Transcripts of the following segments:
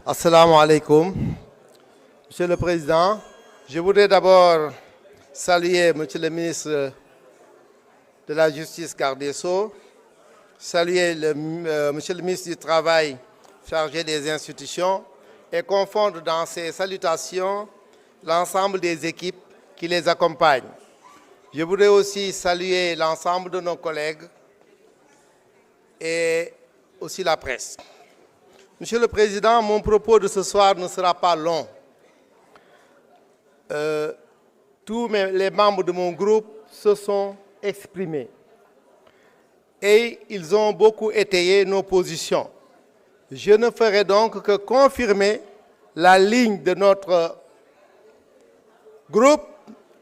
Assalamu alaikum. Monsieur le Président, je voudrais d'abord saluer Monsieur le ministre de la Justice, garde des Sceaux, saluer Monsieur le ministre du Travail, chargé des institutions, et confondre dans ces salutations l'ensemble des équipes qui les accompagnent. Je voudrais aussi saluer l'ensemble de nos collègues et aussi la presse. Monsieur le Président, mon propos de ce soir ne sera pas long. Tous les membres de mon groupe se sont exprimés et ils ont beaucoup étayé nos positions. Je ne ferai donc que confirmer la ligne de notre groupe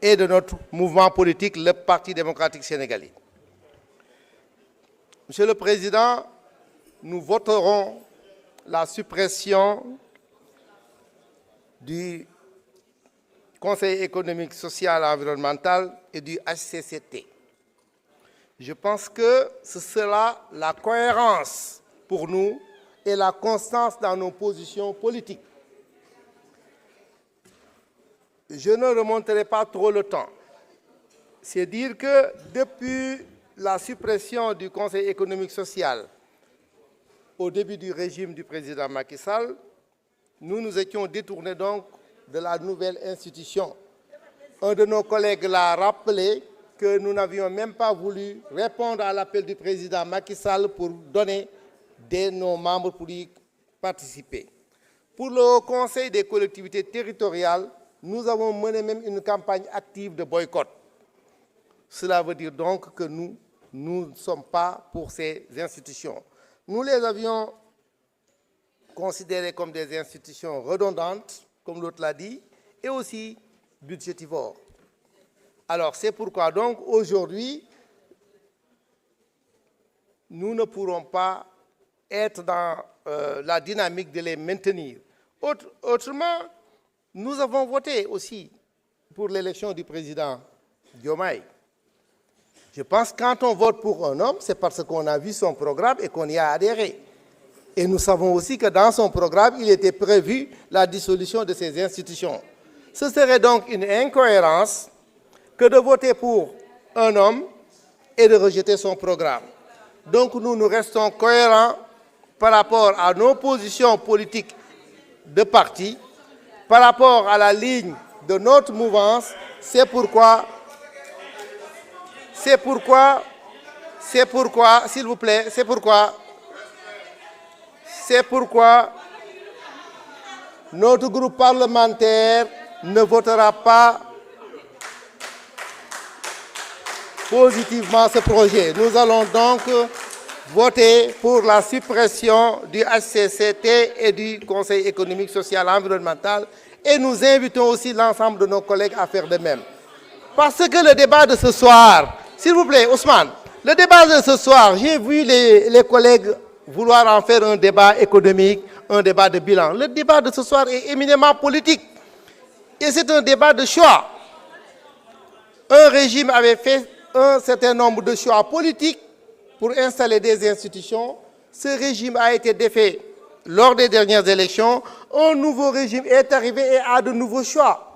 et de notre mouvement politique, le Parti démocratique sénégalais. Monsieur le Président, nous voterons la suppression du Conseil économique, social et environnemental et du HCCT. Je pense que ce sera la cohérence pour nous et la constance dans nos positions politiques. Je ne remonterai pas trop le temps. C'est dire que depuis la suppression du Conseil économique social au début du régime du président Macky Sall, nous nous étions détournés donc de la nouvelle institution. Un de nos collègues l'a rappelé que nous n'avions même pas voulu répondre à l'appel du président Macky Sall pour donner nos membres pour y participer. Pour le Conseil des collectivités territoriales, nous avons mené même une campagne active de boycott. Cela veut dire donc que nous ne sommes pas pour ces institutions. Nous les avions considérées comme des institutions redondantes, comme l'autre l'a dit, et aussi budgétivores. Alors c'est pourquoi donc aujourd'hui, nous ne pourrons pas être dans la dynamique de les maintenir. Autrement, nous avons voté aussi pour l'élection du président Diomaye. Je pense que quand on vote pour un homme, c'est parce qu'on a vu son programme et qu'on y a adhéré. Et nous savons aussi que dans son programme, il était prévu la dissolution de ces institutions. Ce serait donc une incohérence que de voter pour un homme et de rejeter son programme. Donc nous restons cohérents par rapport à nos positions politiques de parti, par rapport à la ligne de notre mouvance. C'est pourquoi, s'il vous plaît, c'est pourquoi notre groupe parlementaire ne votera pas positivement ce projet. Nous allons donc voter pour la suppression du HCCT et du Conseil économique, social et environnemental, et nous invitons aussi l'ensemble de nos collègues à faire de même. Parce que le débat de ce soir, s'il vous plaît, Ousmane, le débat de ce soir, j'ai vu les collègues vouloir en faire un débat économique, un débat de bilan. Le débat de ce soir est éminemment politique et c'est un débat de choix. Un régime avait fait un certain nombre de choix politiques pour installer des institutions. Ce régime a été défait lors des dernières élections. Un nouveau régime est arrivé et a de nouveaux choix.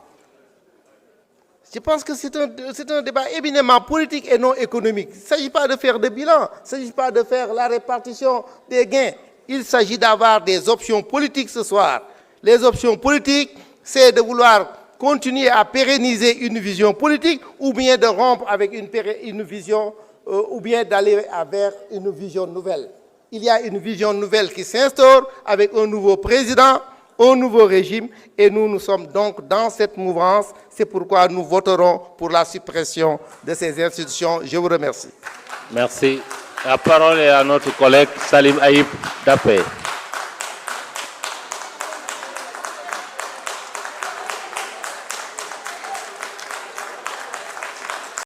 Je pense que c'est un débat éminemment politique et non économique. Il ne s'agit pas de faire de bilan, il ne s'agit pas de faire la répartition des gains. Il s'agit d'avoir des options politiques ce soir. Les options politiques, c'est de vouloir continuer à pérenniser une vision politique ou bien de rompre avec une vision ou bien d'aller vers une vision nouvelle. Il y a une vision nouvelle qui s'instaure avec un nouveau président, un nouveau régime, et nous sommes donc dans cette mouvance. C'est pourquoi nous voterons pour la suppression de ces institutions. Je vous remercie. Merci. La parole est à notre collègue Salim Aïb Dapé.